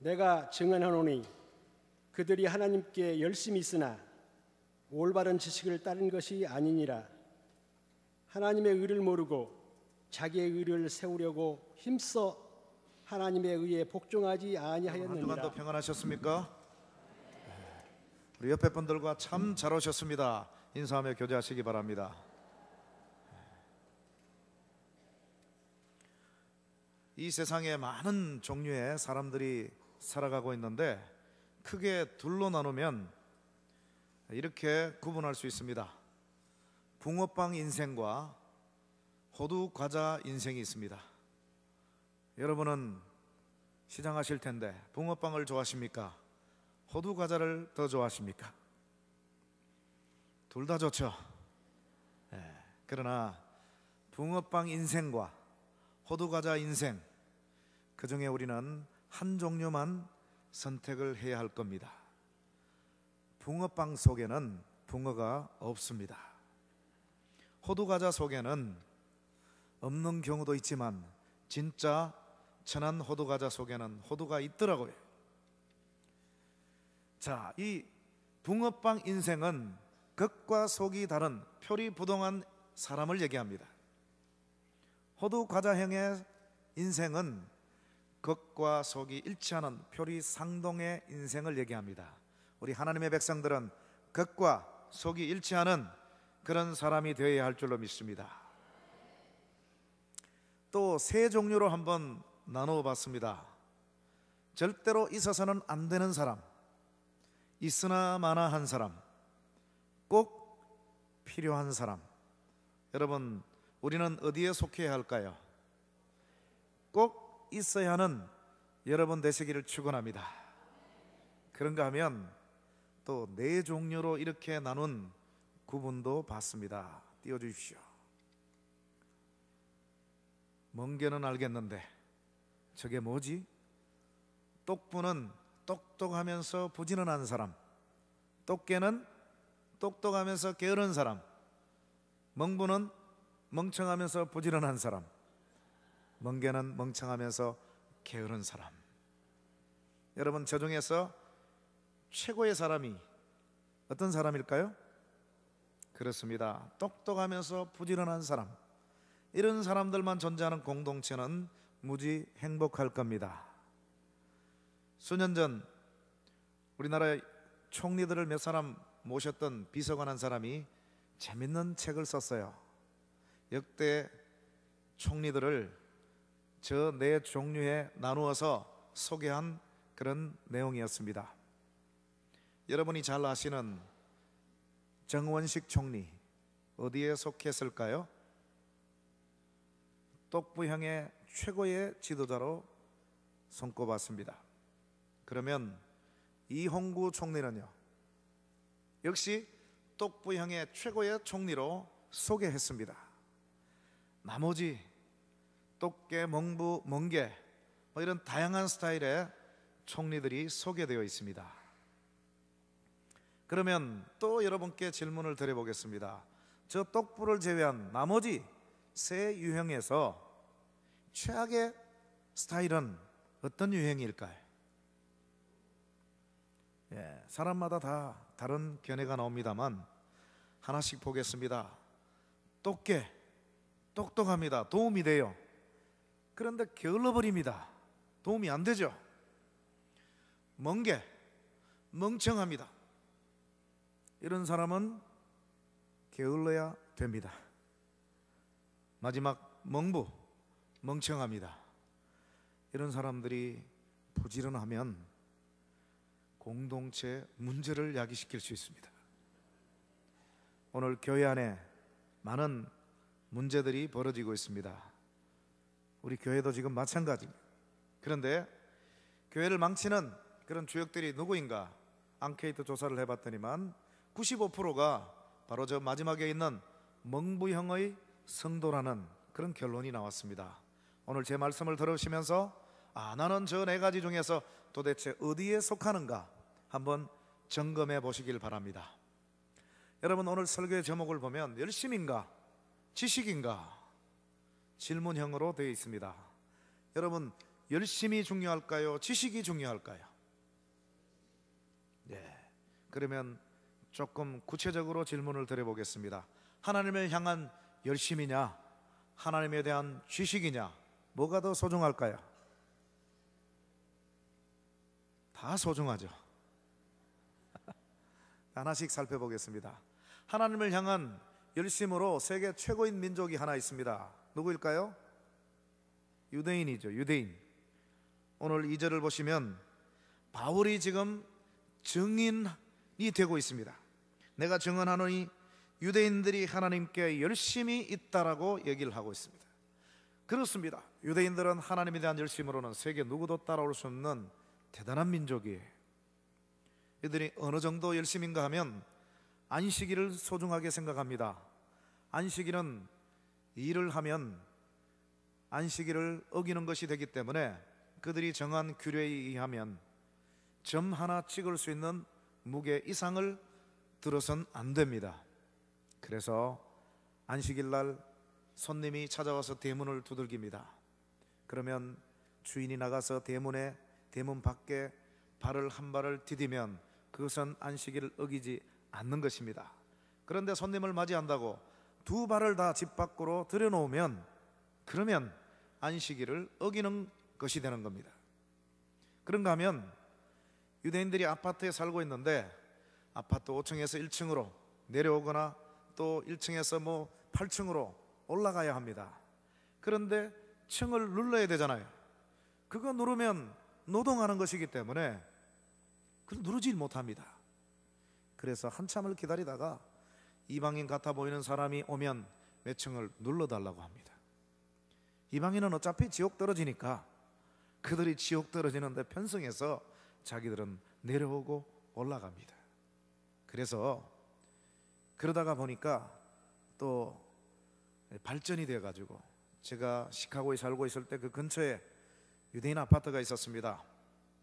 내가 증언하노니 그들이 하나님께 열심히 있으나 올바른 지식을 따른 것이 아니니라. 하나님의 의를 모르고 자기의 의를 세우려고 힘써 하나님의 의에 복종하지 아니하였느니라. 한 주간도 평안하셨습니까? 우리 옆에 분들과 참 잘 오셨습니다. 인사하며 교제하시기 바랍니다. 이 세상에 많은 종류의 사람들이 살아가고 있는데 크게 둘로 나누면 이렇게 구분할 수 있습니다. 붕어빵 인생과 호두 과자 인생이 있습니다. 여러분은 시장하실 텐데 붕어빵을 좋아하십니까? 호두 과자를 더 좋아하십니까? 둘 다 좋죠. 그러나 붕어빵 인생과 호두 과자 인생, 그 중에 우리는 한 종류만 선택을 해야 할 겁니다. 붕어빵 속에는 붕어가 없습니다. 호두 과자 속에는 없는 경우도 있지만 진짜 천안 호두 과자 속에는 호두가 있더라고요. 자, 이 붕어빵 인생은 겉과 속이 다른 표리부동한 사람을 얘기합니다. 호두 과자형의 인생은 겉과 속이 일치하는 표리상동의 인생을 얘기합니다. 우리 하나님의 백성들은 겉과 속이 일치하는 그런 사람이 되어야 할 줄로 믿습니다. 또 세 종류로 한번 나누어 봤습니다. 절대로 있어서는 안 되는 사람, 있으나 마나 한 사람, 꼭 필요한 사람. 여러분, 우리는 어디에 속해야 할까요? 꼭 있어야 하는 여러분 되시기를 축원합니다. 그런가 하면 또 네 종류로 이렇게 나눈 구분도 봤습니다. 띄워주십시오. 멍게는 알겠는데 저게 뭐지? 똑부는 똑똑하면서 부지런한 사람, 똑개는 똑똑하면서 게으른 사람, 멍부는 멍청하면서 부지런한 사람, 멍게는 멍청하면서 게으른 사람. 여러분, 저 중에서 최고의 사람이 어떤 사람일까요? 그렇습니다. 똑똑하면서 부지런한 사람. 이런 사람들만 존재하는 공동체는 무지 행복할 겁니다. 수년 전 우리나라의 총리들을 몇 사람 모셨던 비서관 한 사람이 재밌는 책을 썼어요. 역대 총리들을 저 네 종류에 나누어서 소개한 그런 내용이었습니다. 여러분이 잘 아시는 정원식 총리 어디에 속했을까요? 똑부형의 최고의 지도자로 손꼽았습니다. 그러면 이홍구 총리는요, 역시 똑부형의 최고의 총리로 소개했습니다. 나머지 똑개, 멍부, 멍게 이런 다양한 스타일의 총리들이 소개되어 있습니다. 그러면 또 여러분께 질문을 드려보겠습니다. 저 똑부를 제외한 나머지 세 유형에서 최악의 스타일은 어떤 유형일까요? 사람마다 다 다른 견해가 나옵니다만 하나씩 보겠습니다. 똑개, 똑똑합니다. 도움이 돼요. 그런데 게을러버립니다. 도움이 안 되죠. 멍게, 멍청합니다. 이런 사람은 게을러야 됩니다. 마지막 멍부, 멍청합니다. 이런 사람들이 부지런하면 공동체 문제를 야기시킬 수 있습니다. 오늘 교회 안에 많은 문제들이 벌어지고 있습니다. 우리 교회도 지금 마찬가지입니다. 그런데 교회를 망치는 그런 주역들이 누구인가? 앙케이트 조사를 해봤더니만 95%가 바로 저 마지막에 있는 멍부형의 성도라는 그런 결론이 나왔습니다. 오늘 제 말씀을 들으시면서 나는 저 네 가지 중에서 도대체 어디에 속하는가 한번 점검해 보시길 바랍니다. 여러분, 오늘 설교의 제목을 보면 열심인가 지식인가 질문형으로 되어 있습니다. 여러분, 열심이 중요할까요? 지식이 중요할까요? 네. 그러면 조금 구체적으로 질문을 드려보겠습니다. 하나님을 향한 열심이냐, 하나님에 대한 지식이냐, 뭐가 더 소중할까요? 다 소중하죠. 하나씩 살펴보겠습니다. 하나님을 향한 열심으로 세계 최고인 민족이 하나 있습니다. 누구일까요? 유대인이죠. 유대인. 오늘 2절을 보시면 바울이 지금 증인이 되고 있습니다. 내가 증언하노니 유대인들이 하나님께 열심히 있다라고 얘기를 하고 있습니다. 그렇습니다. 유대인들은 하나님에 대한 열심으로는 세계 누구도 따라올 수 없는 대단한 민족이에요. 이들이 어느 정도 열심인가 하면 안식일을 소중하게 생각합니다. 안식일은 일을 하면 안식일을 어기는 것이 되기 때문에 그들이 정한 규례에 의하면 점 하나 찍을 수 있는 무게 이상을 들어선 안 됩니다. 그래서 안식일 날 손님이 찾아와서 대문을 두들깁니다. 그러면 주인이 나가서 대문 밖에 발을 한 발을 디디면 그것은 안식일을 어기지 않는 것입니다. 그런데 손님을 맞이한다고 두 발을 다 집 밖으로 들여놓으면 그러면 안식일을 어기는 것이 되는 겁니다. 그런가 하면 유대인들이 아파트에 살고 있는데 아파트 5층에서 1층으로 내려오거나 또 1층에서 8층으로 올라가야 합니다. 그런데 층을 눌러야 되잖아요. 그거 누르면 노동하는 것이기 때문에 그걸 누르질 못합니다. 그래서 한참을 기다리다가 이방인 같아 보이는 사람이 오면 몇 층을 눌러달라고 합니다. 이방인은 어차피 지옥 떨어지니까 그들이 지옥 떨어지는데 편성해서 자기들은 내려오고 올라갑니다. 그래서 그러다가 보니까 또 발전이 돼가지고 제가 시카고에 살고 있을 때 그 근처에 유대인 아파트가 있었습니다.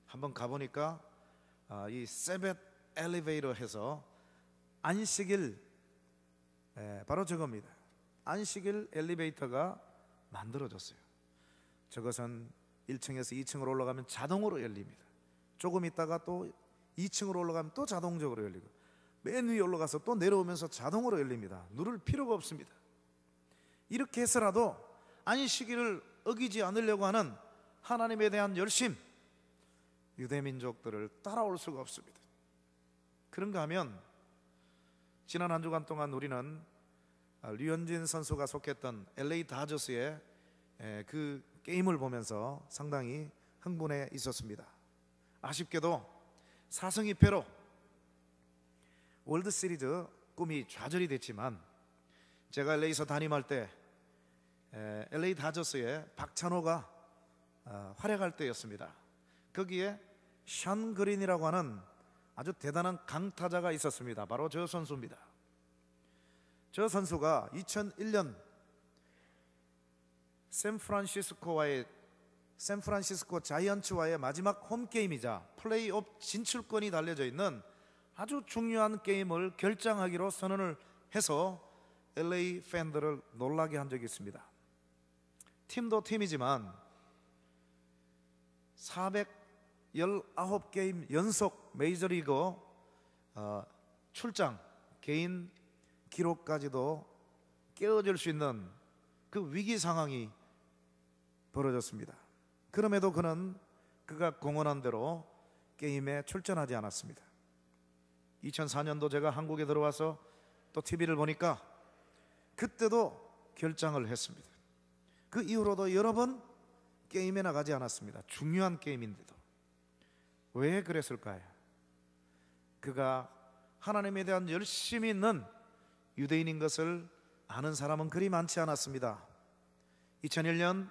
한번 가보니까 이 세벳 엘리베이터 해서 안식일 바로 저겁니다. 안식일 엘리베이터가 만들어졌어요. 저것은 1층에서 2층으로 올라가면 자동으로 열립니다. 조금 있다가 또 2층으로 올라가면 또 자동적으로 열리고 맨 위에 올라가서 또 내려오면서 자동으로 열립니다. 누를 필요가 없습니다. 이렇게 해서라도 안식일을 어기지 않으려고 하는 하나님에 대한 열심, 유대민족들을 따라올 수가 없습니다. 그런가 하면 지난 한 주간 동안 우리는 류현진 선수가 속했던 LA 다저스의 그 게임을 보면서 상당히 흥분해 있었습니다. 아쉽게도 4승 2패로 월드시리즈 꿈이 좌절이 됐지만 제가 LA에서 담임할 때 LA 다저스의 박찬호가 활약할 때였습니다. 거기에 션 그린이라고 하는 아주 대단한 강타자가 있었습니다. 바로 저 선수입니다. 저 선수가 2001년 샌프란시스코 자이언츠와의 마지막 홈게임이자 플레이오프 진출권이 달려져 있는 아주 중요한 게임을 결정하기로 선언을 해서 LA 팬들을 놀라게 한 적이 있습니다. 팀도 팀이지만 419게임 연속 메이저리그 출장 개인 기록까지도 깨어질 수 있는 그 위기 상황이 벌어졌습니다. 그럼에도 그가 공언한 대로 게임에 출전하지 않았습니다. 2004년도 제가 한국에 들어와서 또 TV를 보니까 그때도 결장을 했습니다. 그 이후로도 여러 번 게임에 나가지 않았습니다. 중요한 게임인데도. 왜 그랬을까요? 그가 하나님에 대한 열심이 있는 유대인인 것을 아는 사람은 그리 많지 않았습니다. 2001년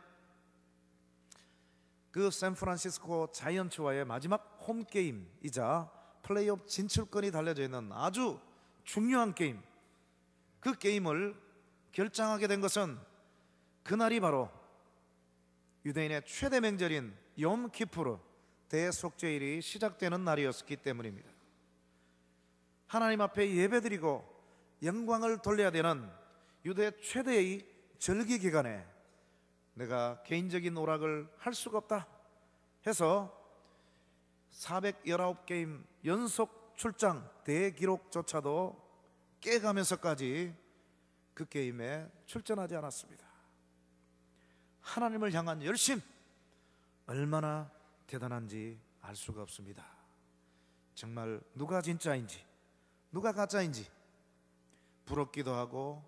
그 샌프란시스코 자이언츠와의 마지막 홈게임이자 플레이오프 진출권이 달려져 있는 아주 중요한 게임, 그 게임을 결정하게 된 것은 그날이 바로 유대인의 최대 명절인 욤 키푸르 대속죄일이 시작되는 날이었기 때문입니다. 하나님 앞에 예배드리고 영광을 돌려야 되는 유대 최대의 절기 기간에 내가 개인적인 오락을 할 수가 없다, 해서 419게임 연속 출장 대기록조차도 깨가면서까지 그 게임에 출전하지 않았습니다. 하나님을 향한 열심, 얼마나 대단한지 알 수가 없습니다. 정말 누가 진짜인지 누가 가짜인지 부럽기도 하고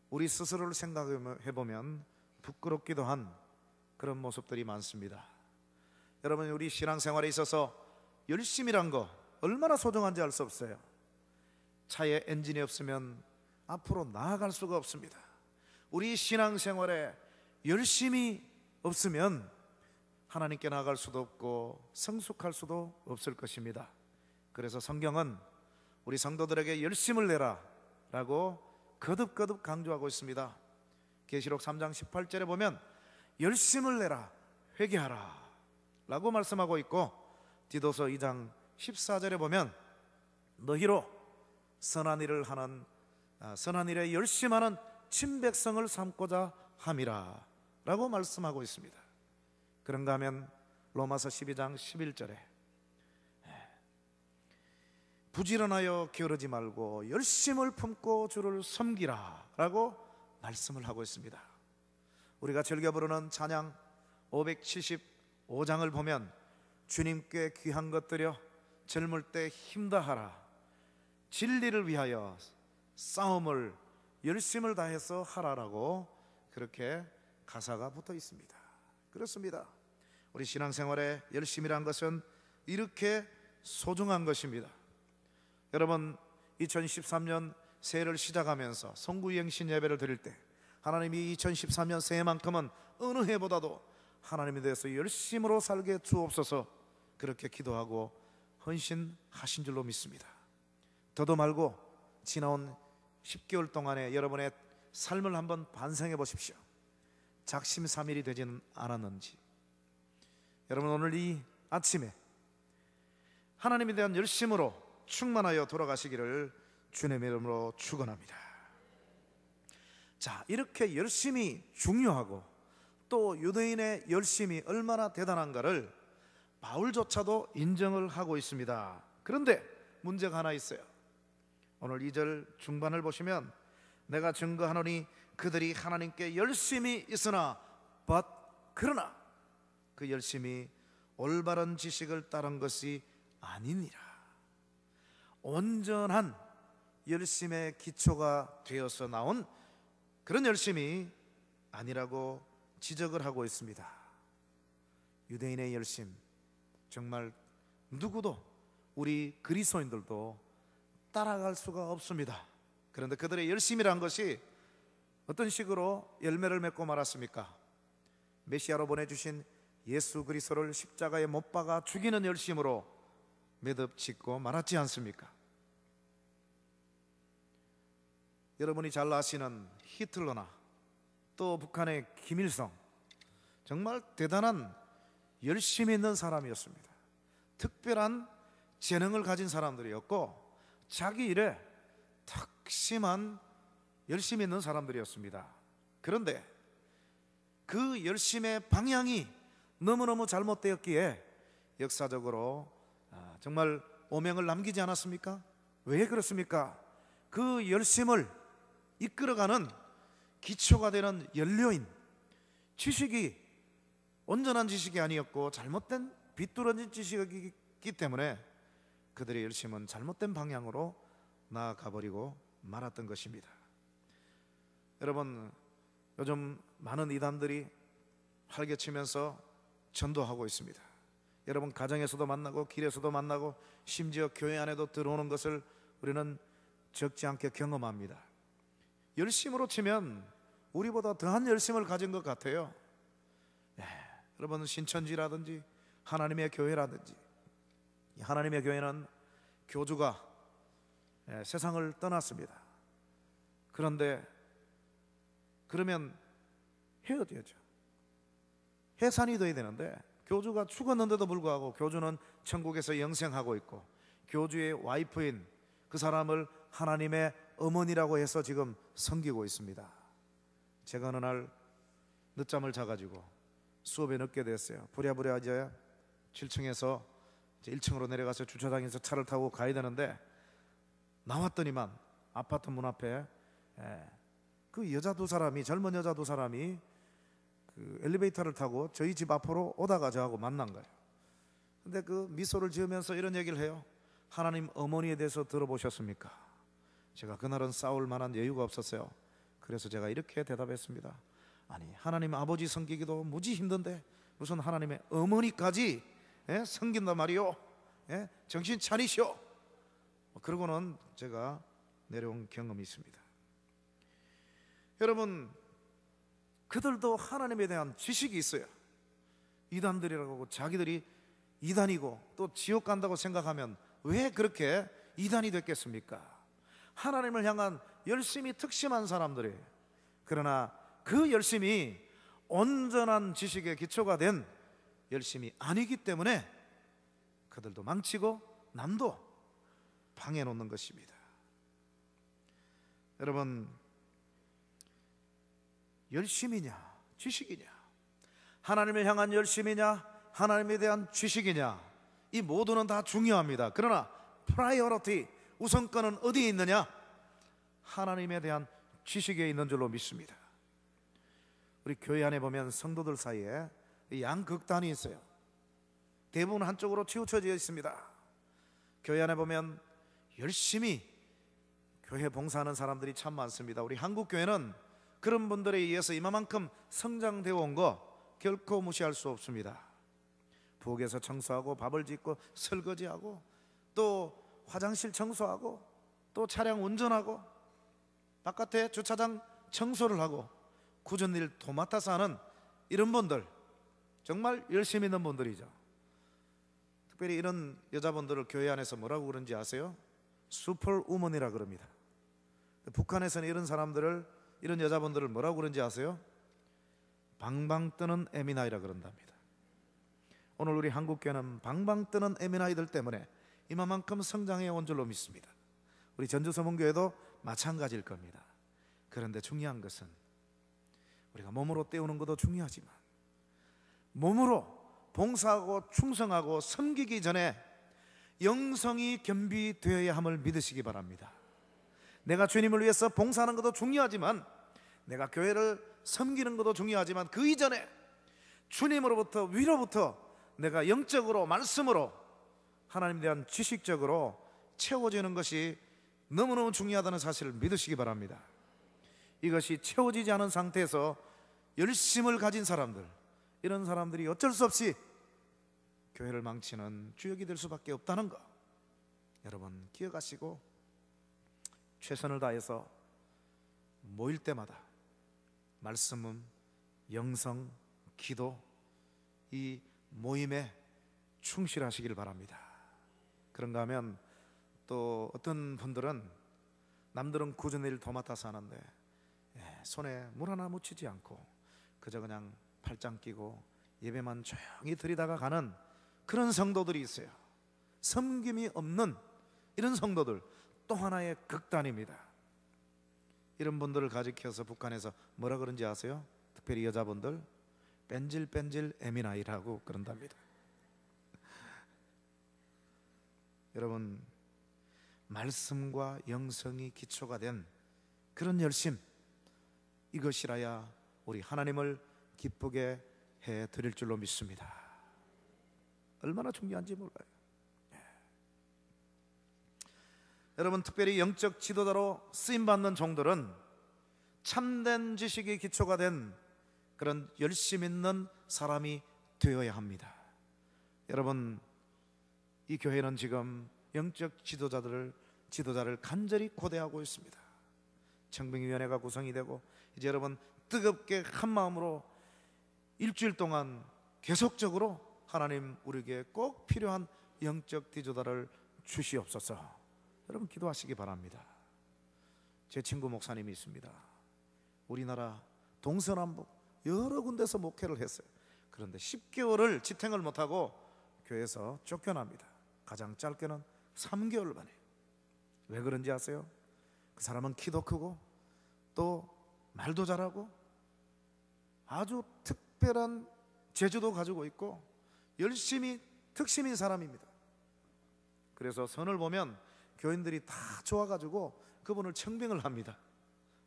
우리 스스로를 생각해보면 부끄럽기도 한 그런 모습들이 많습니다. 여러분, 우리 신앙생활에 있어서 열심이란 거 얼마나 소중한지 알 수 없어요. 차에 엔진이 없으면 앞으로 나아갈 수가 없습니다. 우리 신앙생활에 열심이 없으면 하나님께 나아갈 수도 없고 성숙할 수도 없을 것입니다. 그래서 성경은 우리 성도들에게 열심을 내라 라고 거듭거듭 강조하고 있습니다. 계시록 3장 18절에 보면 열심을 내라, 회개하라 라고 말씀하고 있고, 디도서 2장 14절에 보면 너희로 선한 일에 열심하는 친백성을 삼고자 함이라 라고 말씀하고 있습니다. 그런가 하면 로마서 12장 11절에 부지런하여 게으르지 말고 열심을 품고 주를 섬기라 라고 말씀을 하고 있습니다. 우리가 즐겨 부르는 찬양 575장을 보면 주님께 귀한 것들여 젊을 때 힘다하라, 진리를 위하여 싸움을 열심을 다해서 하라라고 그렇게 가사가 붙어 있습니다. 그렇습니다. 우리 신앙생활에 열심이란 것은 이렇게 소중한 것입니다. 여러분, 2013년 새해를 시작하면서 성구이행신 예배를 드릴 때 하나님이 2013년 새해만큼은 어느 해보다도 하나님에 대해서 열심으로 살게 주옵소서 그렇게 기도하고 헌신하신 줄로 믿습니다. 더도 말고 지나온 10개월 동안에 여러분의 삶을 한번 반성해 보십시오. 작심삼일이 되지는 않았는지. 여러분, 오늘 이 아침에 하나님에 대한 열심으로 충만하여 돌아가시기를 주님의 이름으로 축원합니다. 자, 이렇게 열심이 중요하고 또 유대인의 열심이 얼마나 대단한가를 바울조차도 인정을 하고 있습니다. 그런데 문제가 하나 있어요. 오늘 2절 중반을 보시면 내가 증거하노니 그들이 하나님께 열심히 있으나 그러나 그 열심이 올바른 지식을 따른 것이 아니니라. 온전한 열심의 기초가 되어서 나온 그런 열심이 아니라고 지적을 하고 있습니다. 유대인의 열심, 정말 누구도 우리 그리스도인들도 따라갈 수가 없습니다. 그런데 그들의 열심이란 것이 어떤 식으로 열매를 맺고 말았습니까? 메시아로 보내주신 예수 그리스도를 십자가에 못 박아 죽이는 열심으로 매듭 짓고 말았지 않습니까? 여러분이 잘 아시는 히틀러나 또 북한의 김일성, 정말 대단한 열심이 있는 사람이었습니다. 특별한 재능을 가진 사람들이었고 자기 일에 특심한 열심이 있는 사람들이었습니다. 그런데 그 열심의 방향이 너무너무 잘못되었기에 역사적으로 정말 오명을 남기지 않았습니까? 왜 그렇습니까? 그 열심을 이끌어가는 기초가 되는 연료인 지식이 온전한 지식이 아니었고 잘못된 비뚤어진 지식이기 때문에 그들의 열심은 잘못된 방향으로 나아가 버리고 말았던 것입니다. 여러분, 요즘 많은 이단들이 활개치면서 전도하고 있습니다. 여러분, 가정에서도 만나고 길에서도 만나고 심지어 교회 안에도 들어오는 것을 우리는 적지 않게 경험합니다. 열심으로 치면 우리보다 더한 열심을 가진 것 같아요. 여러분, 신천지라든지 하나님의 교회라든지, 하나님의 교회는 교주가 세상을 떠났습니다. 그런데 그러면 헤어져야죠. 해산이 돼야 되는데 교주가 죽었는데도 불구하고 교주는 천국에서 영생하고 있고 교주의 와이프인 그 사람을 하나님의 어머니라고 해서 지금 섬기고 있습니다. 제가 어느 날 늦잠을 자가지고 수업에 늦게 됐어요. 부랴부랴 이제 7층에서 이제 1층으로 내려가서 주차장에서 차를 타고 가야 되는데, 나왔더니만 아파트 문 앞에 그 여자 두 사람이, 젊은 여자 두 사람이 그 엘리베이터를 타고 저희 집 앞으로 오다가 저하고 만난 거예요. 근데 그 미소를 지으면서 이런 얘기를 해요. 하나님 어머니에 대해서 들어보셨습니까? 제가 그날은 싸울 만한 여유가 없었어요. 그래서 제가 이렇게 대답했습니다. 아니, 하나님 아버지 섬기기도 무지 힘든데 무슨 하나님의 어머니까지 섬긴단 말이요? 정신 차리시오. 그러고는 제가 내려온 경험이 있습니다. 여러분, 그들도 하나님에 대한 지식이 있어요. 이단들이라고 하고 자기들이 이단이고 또 지옥 간다고 생각하면 왜 그렇게 이단이 됐겠습니까? 하나님을 향한 열심이 특심한 사람들이에요. 그러나 그 열심이 온전한 지식의 기초가 된 열심이 아니기 때문에 그들도 망치고 남도 방해 놓는 것입니다. 여러분, 열심이냐 지식이냐, 하나님을 향한 열심이냐 하나님에 대한 지식이냐, 이 모두는 다 중요합니다. 그러나 프라이어리티, 우선권은 어디에 있느냐? 하나님에 대한 지식에 있는 줄로 믿습니다. 우리 교회 안에 보면 성도들 사이에 양극단이 있어요. 대부분 한쪽으로 치우쳐져 있습니다. 교회 안에 보면 열심히 교회 봉사하는 사람들이 참 많습니다. 우리 한국 교회는 그런 분들에 의해서 이만큼 성장되어 온 거 결코 무시할 수 없습니다. 부엌에서 청소하고 밥을 짓고 설거지하고 또 화장실 청소하고 또 차량 운전하고 바깥에 주차장 청소를 하고 굳은 일 도맡아서 하는 이런 분들, 정말 열심히 있는 분들이죠. 특별히 이런 여자분들을 교회 안에서 뭐라고 그런지 아세요? 슈퍼우먼이라 그럽니다. 북한에서는 이런 사람들을, 이런 여자분들을 뭐라고 그런지 아세요? 방방 뜨는 에미나이라 그런답니다. 오늘 우리 한국교회는 방방 뜨는 에미나이들 때문에 이만큼 성장해 온 줄로 믿습니다. 우리 전주서문교회도 마찬가지일 겁니다. 그런데 중요한 것은 우리가 몸으로 때우는 것도 중요하지만 몸으로 봉사하고 충성하고 섬기기 전에 영성이 겸비되어야 함을 믿으시기 바랍니다. 내가 주님을 위해서 봉사하는 것도 중요하지만, 내가 교회를 섬기는 것도 중요하지만, 그 이전에 주님으로부터, 위로부터 내가 영적으로, 말씀으로, 하나님에 대한 지식적으로 채워지는 것이 너무너무 중요하다는 사실을 믿으시기 바랍니다. 이것이 채워지지 않은 상태에서 열심을 가진 사람들, 이런 사람들이 어쩔 수 없이 교회를 망치는 주역이 될 수밖에 없다는 것, 여러분 기억하시고 최선을 다해서 모일 때마다 말씀은, 영성, 기도, 이 모임에 충실하시길 바랍니다. 그런가 하면 또 어떤 분들은 남들은 굳은 일 도맡아서 하는데 손에 물 하나 묻히지 않고 그저 그냥 팔짱 끼고 예배만 조용히 드리다가 가는 그런 성도들이 있어요. 섬김이 없는 이런 성도들, 또 하나의 극단입니다. 이런 분들을 가리켜서 북한에서 뭐라 그런지 아세요? 특별히 여자분들, 뺀질뺀질 에미나이라고 그런답니다. 여러분, 말씀과 영성이 기초가 된 그런 열심, 이것이라야 우리 하나님을 기쁘게 해드릴 줄로 믿습니다. 얼마나 중요한지 몰라요. 여러분, 특별히 영적 지도자로 쓰임받는 종들은 참된 지식이 기초가 된 그런 열심 있는 사람이 되어야 합니다. 여러분, 이 교회는 지금 영적 지도자를 간절히 고대하고 있습니다. 청빙위원회가 구성이 되고 이제 여러분 뜨겁게 한 마음으로 일주일 동안 계속적으로 하나님 우리에게 꼭 필요한 영적 지도자를 주시옵소서. 여러분 기도하시기 바랍니다. 제 친구 목사님이 있습니다. 우리나라 동서남북 여러 군데서 목회를 했어요. 그런데 10개월을 지탱을 못하고 교회에서 쫓겨납니다. 가장 짧게는 3개월 만에. 왜 그런지 아세요? 그 사람은 키도 크고 또 말도 잘하고 아주 특별한 재주도 가지고 있고 열심히 특심인 사람입니다. 그래서 선을 보면 교인들이 다 좋아가지고 그분을 청빙을 합니다.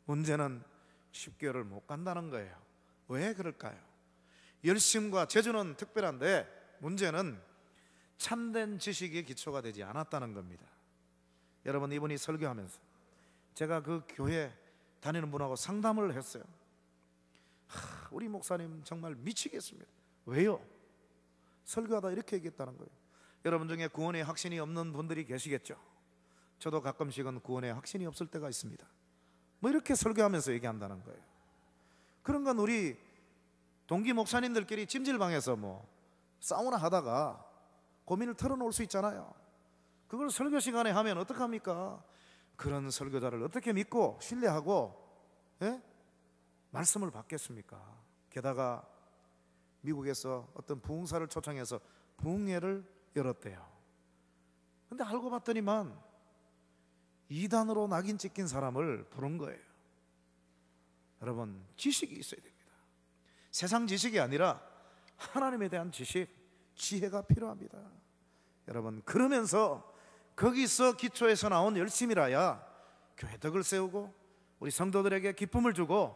문제는 10개월을 못 간다는 거예요. 왜 그럴까요? 열심과 재주는 특별한데 문제는 참된 지식이 기초가 되지 않았다는 겁니다. 여러분, 이분이 설교하면서 제가 그 교회 다니는 분하고 상담을 했어요. 우리 목사님 정말 미치겠습니다. 왜요? 설교하다 이렇게 얘기했다는 거예요. 여러분 중에 구원의 확신이 없는 분들이 계시겠죠. 저도 가끔씩은 구원의 확신이 없을 때가 있습니다. 뭐 이렇게 설교하면서 얘기한다는 거예요. 그런 건 우리 동기 목사님들끼리 찜질방에서 뭐 사우나 하다가 고민을 털어놓을 수 있잖아요. 그걸 설교 시간에 하면 어떡합니까? 그런 설교자를 어떻게 믿고 신뢰하고 말씀을 받겠습니까? 게다가 미국에서 어떤 부흥사를 초청해서 부흥회를 열었대요. 근데 알고 봤더니만 이단으로 낙인 찍힌 사람을 부른 거예요. 여러분, 지식이 있어야 됩니다. 세상 지식이 아니라 하나님에 대한 지식, 지혜가 필요합니다. 여러분, 그러면서 거기서 기초에서 나온 열심이라야 교회 덕을 세우고 우리 성도들에게 기쁨을 주고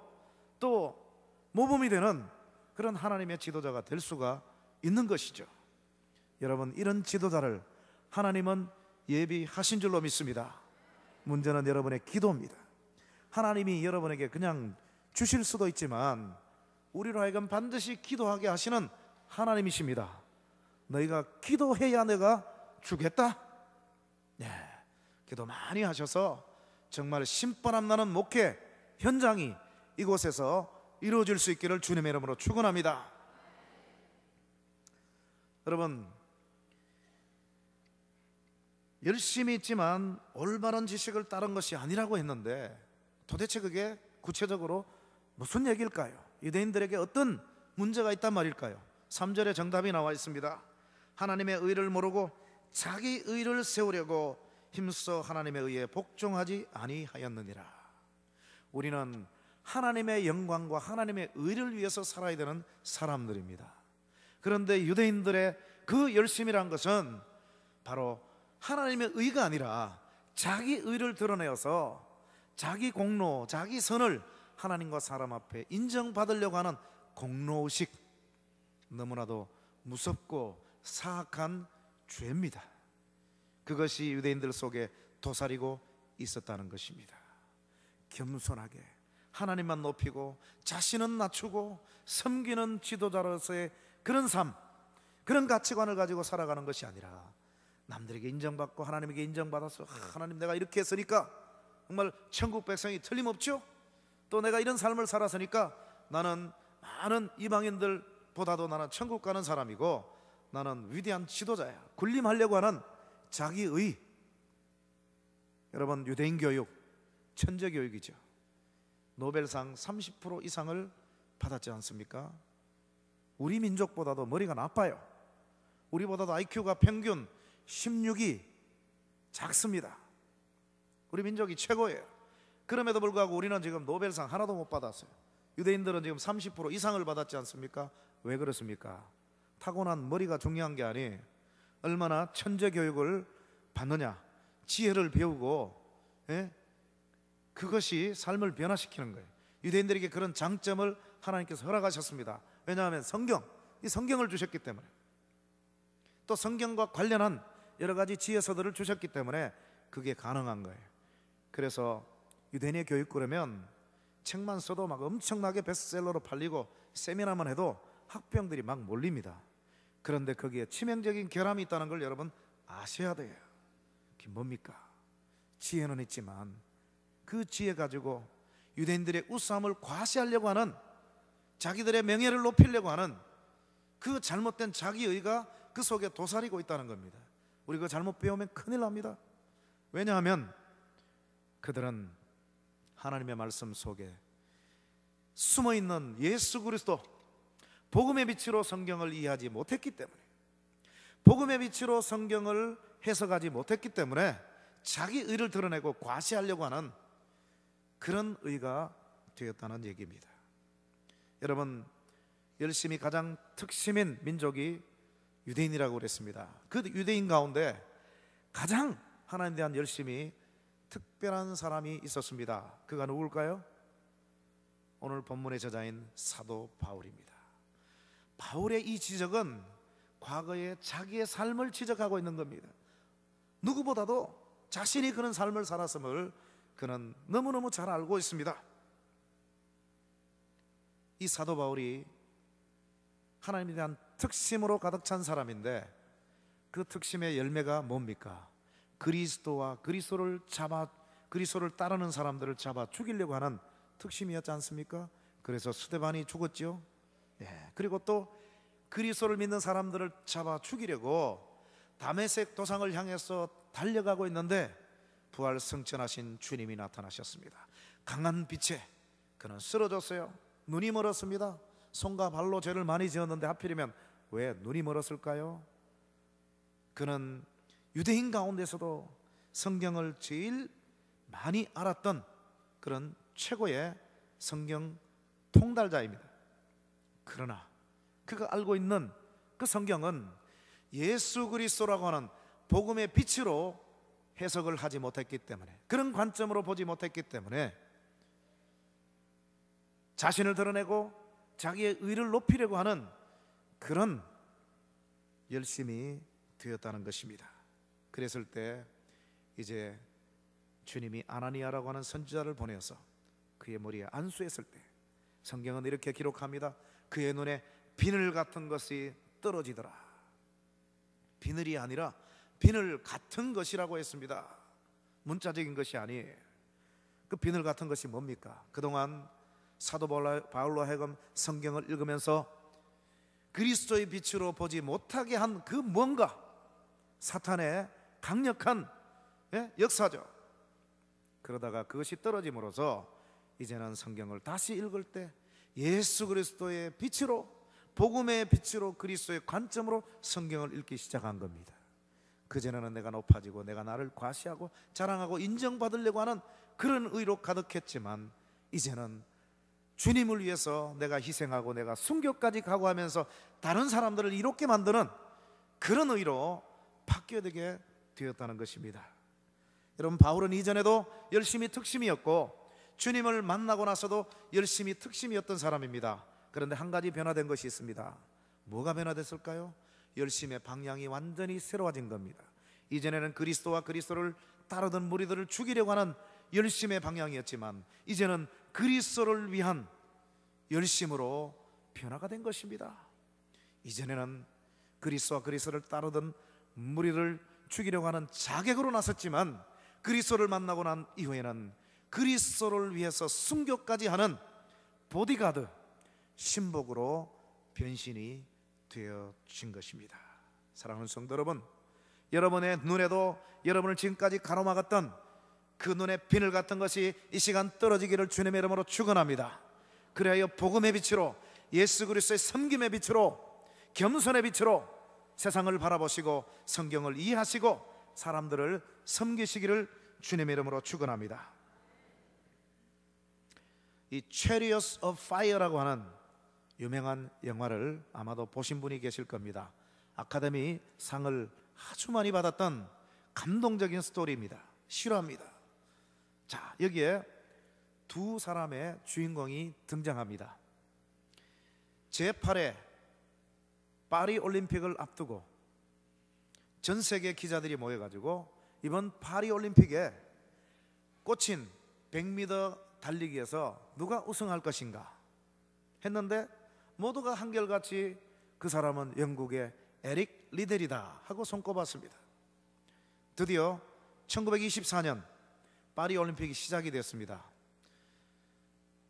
또 모범이 되는 그런 하나님의 지도자가 될 수가 있는 것이죠. 여러분, 이런 지도자를 하나님은 예비하신 줄로 믿습니다. 문제는 여러분의 기도입니다. 하나님이 여러분에게 그냥 주실 수도 있지만 우리로 하여금 반드시 기도하게 하시는 하나님이십니다. 너희가 기도해야 내가 주겠다. 네, 기도 많이 하셔서 정말 신바람 나는 목회 현장이 이곳에서 이루어질 수 있기를 주님의 이름으로 축원합니다. 여러분, 열심히 있지만 올바른 지식을 따른 것이 아니라고 했는데 도대체 그게 구체적으로 무슨 얘기일까요? 유대인들에게 어떤 문제가 있단 말일까요? 3절에 정답이 나와 있습니다. 하나님의 의를 모르고 자기 의를 세우려고 힘써 하나님의 의에 복종하지 아니하였느니라. 우리는 하나님의 영광과 하나님의 의를 위해서 살아야 되는 사람들입니다. 그런데 유대인들의 그 열심이란 것은 바로 하나님의 의가 아니라 자기 의를 드러내어서 자기 공로, 자기 선을 하나님과 사람 앞에 인정받으려고 하는 공로의식, 너무나도 무섭고 사악한 죄입니다. 그것이 유대인들 속에 도사리고 있었다는 것입니다. 겸손하게 하나님만 높이고 자신은 낮추고 섬기는 지도자로서의 그런 삶, 그런 가치관을 가지고 살아가는 것이 아니라 남들에게 인정받고 하나님에게 인정받아서 하나님 내가 이렇게 했으니까 정말 천국 백성이 틀림없죠? 또 내가 이런 삶을 살았으니까 나는 많은 이방인들보다도 나는 천국 가는 사람이고 나는 위대한 지도자야. 군림하려고 하는 자기의, 여러분, 유대인 교육 천재 교육이죠. 노벨상 30% 이상을 받았지 않습니까? 우리 민족보다도 머리가 나빠요. 우리보다도 IQ가 평균 16이 작습니다. 우리 민족이 최고예요. 그럼에도 불구하고 우리는 지금 노벨상 하나도 못 받았어요. 유대인들은 지금 30% 이상을 받았지 않습니까? 왜 그렇습니까? 타고난 머리가 중요한 게 아니 얼마나 천재 교육을 받느냐, 지혜를 배우고 그것이 삶을 변화시키는 거예요. 유대인들에게 그런 장점을 하나님께서 허락하셨습니다. 왜냐하면 이 성경을 주셨기 때문에, 또 성경과 관련한 여러 가지 지혜서들을 주셨기 때문에 그게 가능한 거예요. 그래서 유대인의 교육 그러면 책만 써도 막 엄청나게 베스트셀러로 팔리고 세미나만 해도 학병들이 막 몰립니다. 그런데 거기에 치명적인 결함이 있다는 걸 여러분 아셔야 돼요. 그게 뭡니까? 지혜는 있지만 그 지혜 가지고 유대인들의 우수함을 과시하려고 하는, 자기들의 명예를 높이려고 하는 그 잘못된 자기의가 그 속에 도사리고 있다는 겁니다. 우리 그거 잘못 배우면 큰일 납니다. 왜냐하면 그들은 하나님의 말씀 속에 숨어있는 예수 그리스도, 복음의 빛으로 성경을 이해하지 못했기 때문에, 복음의 빛으로 성경을 해석하지 못했기 때문에 자기 의를 드러내고 과시하려고 하는 그런 의가 되었다는 얘기입니다. 여러분, 열심히 가장 특심인 민족이 유대인이라고 그랬습니다. 그 유대인 가운데 가장 하나님에 대한 열심이 특별한 사람이 있었습니다. 그가 누굴까요? 오늘 본문의 저자인 사도 바울입니다. 바울의 이 지적은 과거에 자기의 삶을 지적하고 있는 겁니다. 누구보다도 자신이 그런 삶을 살았음을 그는 너무너무 잘 알고 있습니다. 이 사도 바울이 하나님에 대한 특심으로 가득 찬 사람인데 그 특심의 열매가 뭡니까? 그리스도와 그리스도를 따르는 사람들을 잡아 죽이려고 하는 특심이었지 않습니까? 그래서 스데반이 죽었죠. 그리고 또 그리스도를 믿는 사람들을 잡아 죽이려고 다메섹 도상을 향해서 달려가고 있는데 부활 승천하신 주님이 나타나셨습니다. 강한 빛에 그는 쓰러졌어요. 눈이 멀었습니다. 손과 발로 죄를 많이 지었는데 하필이면 왜 눈이 멀었을까요? 그는 유대인 가운데서도 성경을 제일 많이 알았던 그런 최고의 성경 통달자입니다. 그러나 그가 알고 있는 그 성경은 예수 그리스도라고 하는 복음의 빛으로 해석을 하지 못했기 때문에, 그런 관점으로 보지 못했기 때문에 자신을 드러내고 자기의 의를 높이려고 하는 그런 열심이 되었다는 것입니다. 그랬을 때 이제 주님이 아나니아라고 하는 선지자를 보내어서 그의 머리에 안수했을 때 성경은 이렇게 기록합니다. 그의 눈에 비늘 같은 것이 떨어지더라. 비늘이 아니라 비늘 같은 것이라고 했습니다. 문자적인 것이 아니에요. 그 비늘 같은 것이 뭡니까? 그동안 사도 바울로 하여금 성경을 읽으면서 그리스도의 빛으로 보지 못하게 한 그 뭔가, 사탄의 강력한 역사죠. 그러다가 그것이 떨어짐으로써 이제는 성경을 다시 읽을 때 예수 그리스도의 빛으로, 복음의 빛으로, 그리스도의 관점으로 성경을 읽기 시작한 겁니다. 그전에는 내가 높아지고 내가 나를 과시하고 자랑하고 인정받으려고 하는 그런 의로 가득했지만 이제는 주님을 위해서 내가 희생하고 내가 순교까지 각오하면서 다른 사람들을 이롭게 만드는 그런 의로 바뀌게 되었다는 것입니다. 여러분, 바울은 이전에도 열심히 특심이었고 주님을 만나고 나서도 열심히 특심이었던 사람입니다. 그런데 한 가지 변화된 것이 있습니다. 뭐가 변화됐을까요? 열심의 방향이 완전히 새로워진 겁니다. 이전에는 그리스도와 그리스도를 따르던 무리들을 죽이려고 하는 열심의 방향이었지만 이제는 그리스도를 위한 열심으로 변화가 된 것입니다. 이전에는 그리스도와 그리스도를 따르던 무리를 죽이려고 하는 자객으로 나섰지만 그리스도를 만나고 난 이후에는 그리스도를 위해서 순교까지 하는 보디가드, 신복으로 변신이 되어진 것입니다. 사랑하는 성도 여러분, 여러분의 눈에도 여러분을 지금까지 가로막았던 그 눈의 비늘 같은 것이 이 시간 떨어지기를 주님의 이름으로 축원합니다. 그래야 복음의 빛으로, 예수 그리스도의 섬김의 빛으로, 겸손의 빛으로 세상을 바라보시고 성경을 이해하시고 사람들을 섬기시기를 주님의 이름으로 축원합니다. 이 Chariots of Fire라고 하는 유명한 영화를 아마도 보신 분이 계실 겁니다. 아카데미 상을 아주 많이 받았던 감동적인 스토리입니다. 실화입니다. 자, 여기에 두 사람의 주인공이 등장합니다. 제8회 파리 올림픽을 앞두고 전 세계 기자들이 모여가지고 이번 파리 올림픽에 꽂힌 100m 달리기에서 누가 우승할 것인가 했는데 모두가 한결같이 그 사람은 영국의 에릭 리델이다 하고 손꼽았습니다. 드디어 1924년 파리 올림픽이 시작이 됐습니다.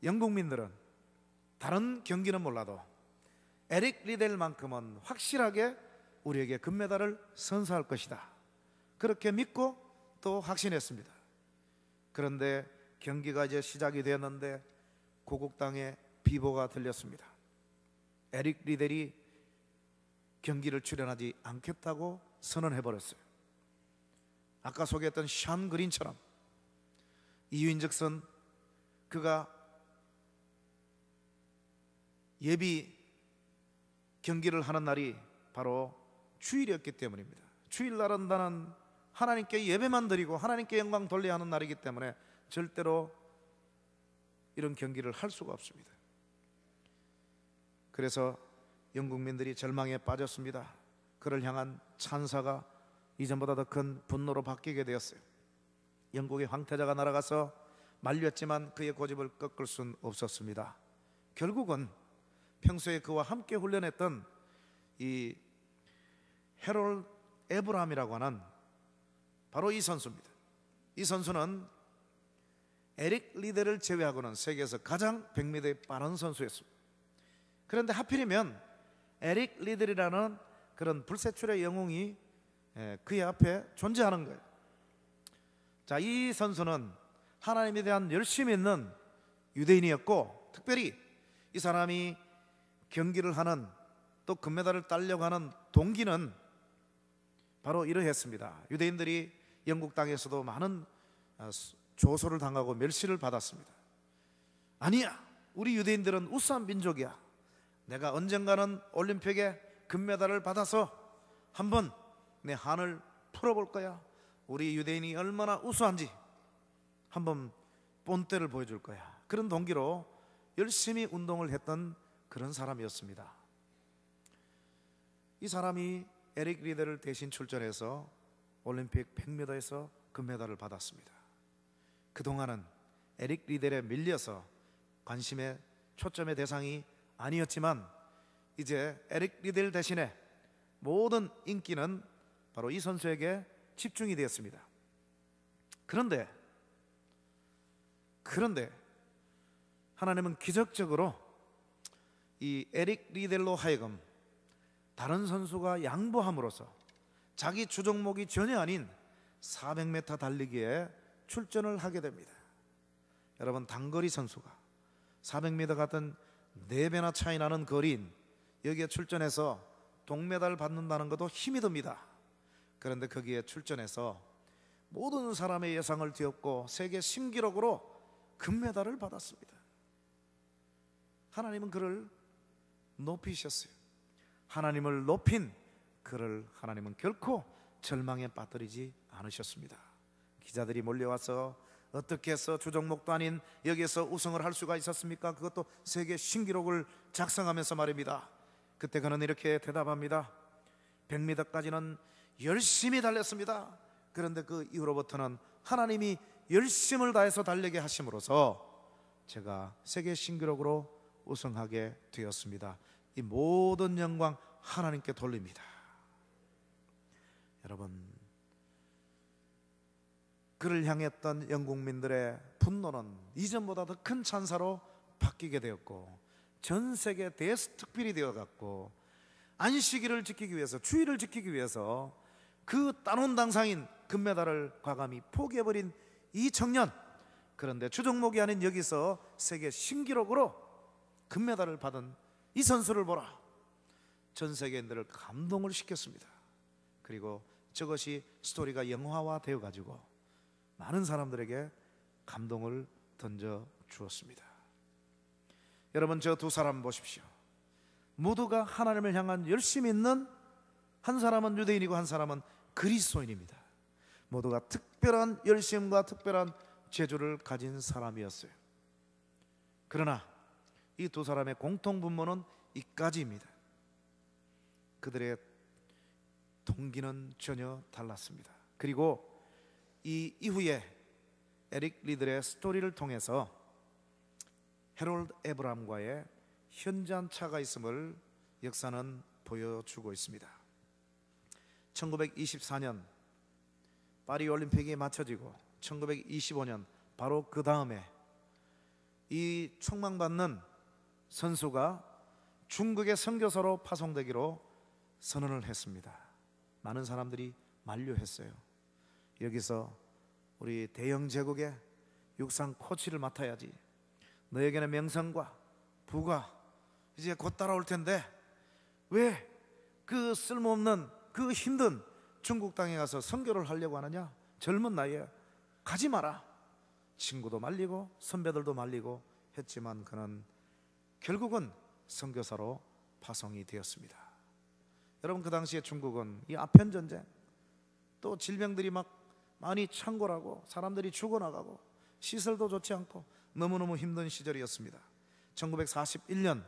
영국민들은 다른 경기는 몰라도 에릭 리델만큼은 확실하게 우리에게 금메달을 선사할 것이다, 그렇게 믿고 또 확신했습니다. 그런데 경기가 이제 시작이 되었는데 고국당의 비보가 들렸습니다. 에릭 리델이 경기를 출연하지 않겠다고 선언해버렸어요. 아까 소개했던 션 그린처럼 이유인즉슨 그가 예비 경기를 하는 날이 바로 주일이었기 때문입니다. 주일날은 나는 하나님께 예배만 드리고 하나님께 영광 돌려야 하는 날이기 때문에 절대로 이런 경기를 할 수가 없습니다. 그래서 영국민들이 절망에 빠졌습니다. 그를 향한 찬사가 이전보다 더 큰 분노로 바뀌게 되었어요. 영국의 황태자가 날아가서 말렸지만 그의 고집을 꺾을 수는 없었습니다. 결국은 평소에 그와 함께 훈련했던 이 헤롤드 에브라함이라고 하는 바로 이 선수입니다. 이 선수는 에릭 리데를 제외하고는 세계에서 가장 100m에 빠른 선수였습니다. 그런데 하필이면 에릭 리들이라는 그런 불세출의 영웅이 그의 앞에 존재하는 거예요. 자, 이 선수는 하나님에 대한 열심이 있는 유대인이었고, 특별히 이 사람이 경기를 하는, 또 금메달을 따려고 하는 동기는 바로 이러했습니다. 유대인들이 영국 땅에서도 많은 조소를 당하고 멸시를 받았습니다. 아니야, 우리 유대인들은 우수한 민족이야. 내가 언젠가는 올림픽에 금메달을 받아서 한번 내 한을 풀어볼 거야. 우리 유대인이 얼마나 우수한지 한번 본때를 보여줄 거야. 그런 동기로 열심히 운동을 했던 그런 사람이었습니다. 이 사람이 에릭 리데를 대신 출전해서 올림픽 100m에서 금메달을 받았습니다. 그동안은 에릭 리데에 밀려서 관심의 초점의 대상이 아니었지만 이제 에릭 리델 대신에 모든 인기는 바로 이 선수에게 집중이 되었습니다. 그런데 하나님은 기적적으로 이 에릭 리델로 하여금 다른 선수가 양보함으로써 자기 주종목이 전혀 아닌 400m 달리기에 출전을 하게 됩니다. 여러분, 단거리 선수가 400m 같은 4배나 차이 나는 거리인 여기에 출전해서 동메달 받는다는 것도 힘이 듭니다. 그런데 거기에 출전해서 모든 사람의 예상을 뒤엎고 세계 신기록으로 금메달을 받았습니다. 하나님은 그를 높이셨어요. 하나님을 높인 그를 하나님은 결코 절망에 빠뜨리지 않으셨습니다. 기자들이 몰려와서 어떻게 해서 주종목도 아닌 여기에서 우승을 할 수가 있었습니까? 그것도 세계 신기록을 작성하면서 말입니다. 그때 그는 이렇게 대답합니다. 100m까지는 열심히 달렸습니다. 그런데 그 이후로부터는 하나님이 열심을 다해서 달리게 하심으로써 제가 세계 신기록으로 우승하게 되었습니다. 이 모든 영광 하나님께 돌립니다. 여러분, 그를 향했던 영국민들의 분노는 이전보다 더 큰 찬사로 바뀌게 되었고, 전 세계 대특필이 되어갔고, 안식일을 지키기 위해서, 주일을 지키기 위해서 그 따놓은 당상인 금메달을 과감히 포기해버린 이 청년, 그런데 주종목이 아닌 여기서 세계 신기록으로 금메달을 받은 이 선수를 보라, 전 세계인들을 감동을 시켰습니다. 그리고 저것이 스토리가 영화화 되어가지고 많은 사람들에게 감동을 던져 주었습니다. 여러분, 저 두 사람 보십시오. 모두가 하나님을 향한 열심이 있는, 한 사람은 유대인이고 한 사람은 그리스도인입니다. 모두가 특별한 열심과 특별한 재주를 가진 사람이었어요. 그러나 이 두 사람의 공통분모는 이까지입니다. 그들의 동기는 전혀 달랐습니다. 그리고 이 이후에 에릭 리들의 스토리를 통해서 헤롤드 에브람과의 현잔차가 있음을 역사는 보여주고 있습니다. 1924년 파리 올림픽이 마쳐지고 1925년 바로 그 다음에 이 촉망받는 선수가 중국의 선교사로 파송되기로 선언을 했습니다. 많은 사람들이 만류했어요. 여기서 우리 대영 제국의 육상 코치를 맡아야지. 너에게는 명성과 부가 이제 곧 따라올 텐데 왜 그 쓸모없는 그 힘든 중국 땅에 가서 선교를 하려고 하느냐? 젊은 나이에 가지 마라. 친구도 말리고 선배들도 말리고 했지만 그는 결국은 선교사로 파송이 되었습니다. 여러분 그 당시에 중국은 이 아편 전쟁, 또 질병들이 막 많이 창궐하고 사람들이 죽어나가고 시설도 좋지 않고 너무너무 힘든 시절이었습니다. 1941년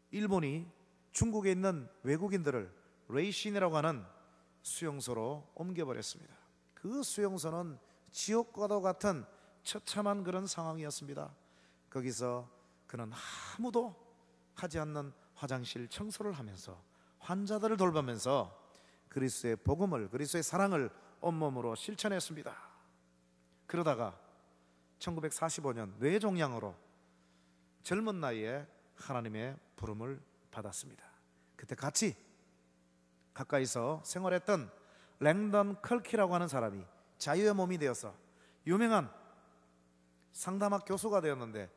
일본이 중국에 있는 외국인들을 레이신이라고 하는 수용소로 옮겨버렸습니다. 그 수용소는 지옥과도 같은 처참한 그런 상황이었습니다. 거기서 그는 아무도 하지 않는 화장실 청소를 하면서 환자들을 돌보면서 그리스도의 복음을, 그리스도의 사랑을 온몸으로 실천했습니다. 그러다가 1945년 뇌종양으로 젊은 나이에 하나님의 부름을 받았습니다. 그때 같이 가까이서 생활했던 랭던 컬키라고 하는 사람이 자유의 몸이 되어서 유명한 상담학 교수가 되었는데,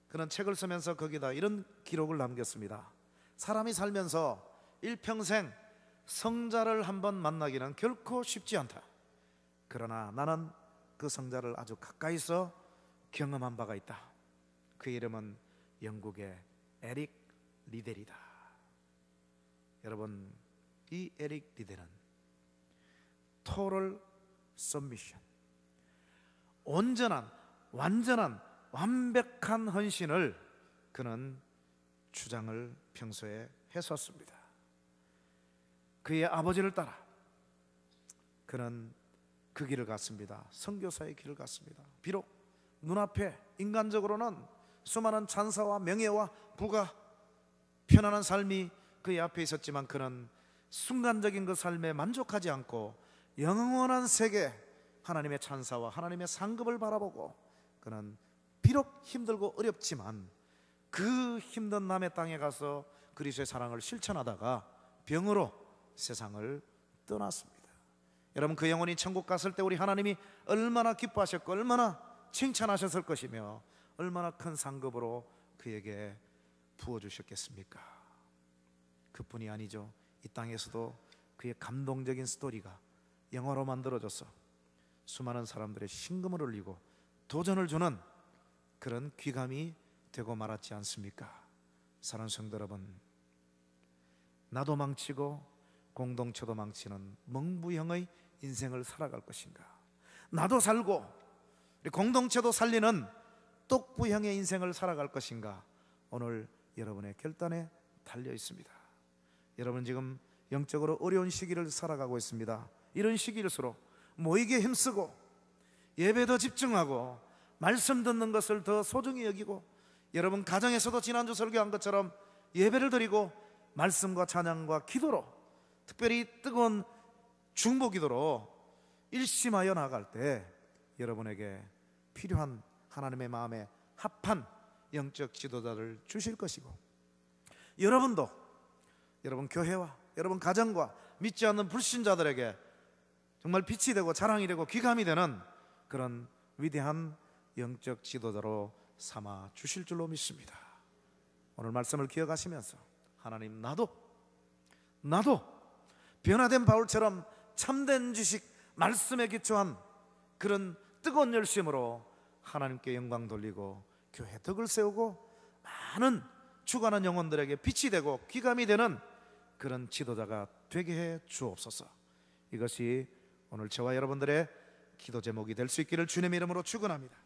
그는 책을 쓰면서 거기다 이런 기록을 남겼습니다. 사람이 살면서 일평생 성자를 한번 만나기는 결코 쉽지 않다. 그러나 나는 그 성자를 아주 가까이서 경험한 바가 있다. 그 이름은 영국의 에릭 리델이다. 여러분, 이 에릭 리델은 토럴 서미션, 온전한, 완전한, 완벽한 헌신을 그는 주장을 평소에 했었습니다. 그의 아버지를 따라 그는 그 길을 갔습니다. 선교사의 길을 갔습니다. 비록 눈앞에 인간적으로는 수많은 찬사와 명예와 부가, 편안한 삶이 그의 앞에 있었지만 그는 순간적인 그 삶에 만족하지 않고 영원한 세계, 하나님의 찬사와 하나님의 상급을 바라보고 그는 비록 힘들고 어렵지만 그 힘든 남의 땅에 가서 그리스도의 사랑을 실천하다가 병으로 세상을 떠났습니다. 여러분, 그 영혼이 천국 갔을 때 우리 하나님이 얼마나 기뻐하셨고 얼마나 칭찬하셨을 것이며 얼마나 큰 상급으로 그에게 부어주셨겠습니까? 그뿐이 아니죠. 이 땅에서도 그의 감동적인 스토리가 영화로 만들어져서 수많은 사람들의 심금을 울리고 도전을 주는 그런 귀감이 되고 말았지 않습니까? 사랑하는 성도 여러분, 나도 망치고 공동체도 망치는 멍부형의 인생을 살아갈 것인가, 나도 살고 공동체도 살리는 똑부형의 인생을 살아갈 것인가, 오늘 여러분의 결단에 달려 있습니다. 여러분 지금 영적으로 어려운 시기를 살아가고 있습니다. 이런 시기일수록 모이게 힘쓰고 예배 더 집중하고 말씀 듣는 것을 더 소중히 여기고, 여러분 가정에서도 지난주 설교한 것처럼 예배를 드리고 말씀과 찬양과 기도로, 특별히 뜨거운 중보 기도로 일심하여 나아갈 때 여러분에게 필요한 하나님의 마음에 합한 영적 지도자를 주실 것이고, 여러분도 여러분 교회와 여러분 가정과 믿지 않는 불신자들에게 정말 빛이 되고 자랑이 되고 귀감이 되는 그런 위대한 영적 지도자로 삼아 주실 줄로 믿습니다. 오늘 말씀을 기억하시면서 하나님, 나도 변화된 바울처럼 참된 지식, 말씀에 기초한 그런 뜨거운 열심으로 하나님께 영광 돌리고 교회 덕을 세우고 많은 죽어가는 영혼들에게 빛이 되고 귀감이 되는 그런 지도자가 되게 해 주옵소서. 이것이 오늘 저와 여러분들의 기도 제목이 될 수 있기를 주님의 이름으로 축원합니다.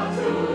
주